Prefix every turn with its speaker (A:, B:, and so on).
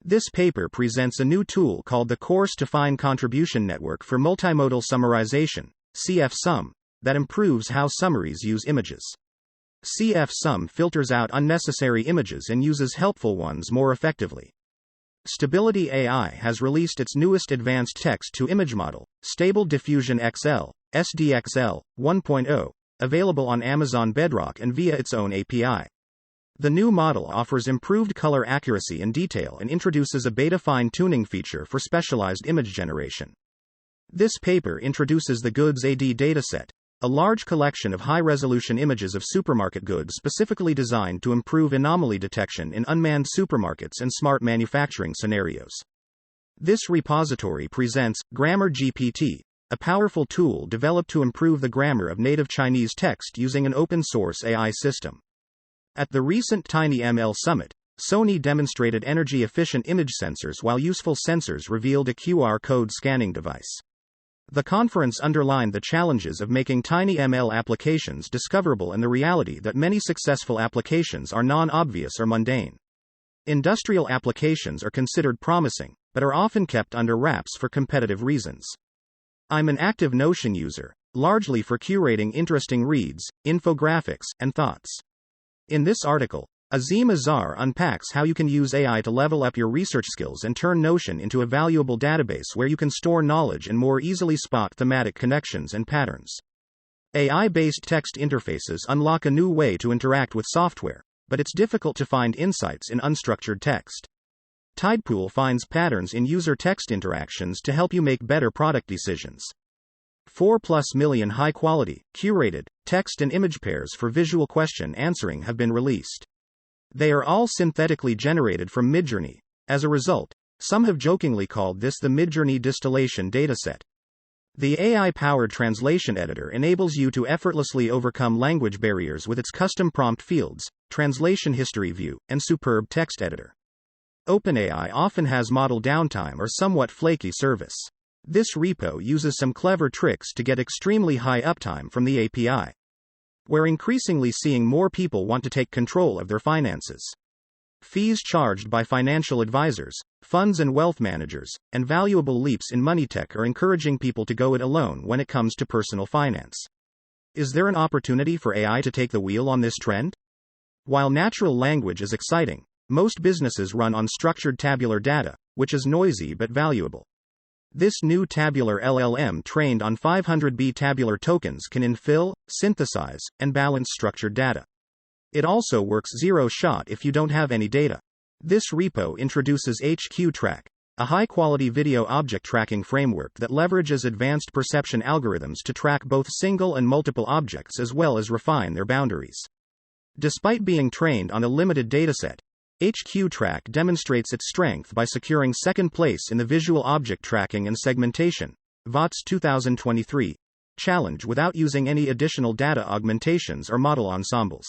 A: This paper presents a new tool called the Course-Defined Contribution Network for Multimodal Summarization, CFSUM, that improves how summaries use images. CFSUM filters out unnecessary images and uses helpful ones more effectively. Stability AI has released its newest advanced text-to-image model, Stable Diffusion XL, SDXL, 1.0, available on Amazon Bedrock and via its own API. The new model offers improved color accuracy and detail and introduces a beta fine-tuning feature for specialized image generation. This paper introduces the Goods AD dataset, a large collection of high-resolution images of supermarket goods specifically designed to improve anomaly detection in unmanned supermarkets and smart manufacturing scenarios. This repository presents GrammarGPT, a powerful tool developed to improve the grammar of native Chinese text using an open-source AI system. At the recent TinyML summit, Sony demonstrated energy-efficient image sensors while useful sensors revealed a QR code scanning device. The conference underlined the challenges of making TinyML applications discoverable and the reality that many successful applications are non-obvious or mundane. Industrial applications are considered promising, but are often kept under wraps for competitive reasons. I'm an active Notion user, largely for curating interesting reads, infographics, and thoughts. In this article, Azim Azhar unpacks how you can use AI to level up your research skills and turn Notion into a valuable database where you can store knowledge and more easily spot thematic connections and patterns. AI-based text interfaces unlock a new way to interact with software, but it's difficult to find insights in unstructured text. Tidepool finds patterns in user text interactions to help you make better product decisions. 4+ million high-quality, curated, text and image pairs for visual question answering have been released. They are all synthetically generated from Midjourney. As a result, some have jokingly called this the Midjourney distillation dataset. The AI-powered translation editor enables you to effortlessly overcome language barriers with its custom prompt fields, translation history view, and superb text editor. OpenAI often has model downtime or somewhat flaky service. This repo uses some clever tricks to get extremely high uptime from the API. We're increasingly seeing more people want to take control of their finances. Fees charged by financial advisors, funds and wealth managers, and valuable leaps in money tech are encouraging people to go it alone when it comes to personal finance. Is there an opportunity for AI to take the wheel on this trend? While natural language is exciting, most businesses run on structured tabular data, which is noisy but valuable. This new tabular LLM trained on 500B tabular tokens can infill, synthesize, and balance structured data. It also works zero-shot if you don't have any data. This repo introduces HQ-Track, a high-quality video object tracking framework that leverages advanced perception algorithms to track both single and multiple objects as well as refine their boundaries. Despite being trained on a limited dataset, HQ-Track demonstrates its strength by securing second place in the Visual Object Tracking and Segmentation (VOTS 2023) challenge without using any additional data augmentations or model ensembles.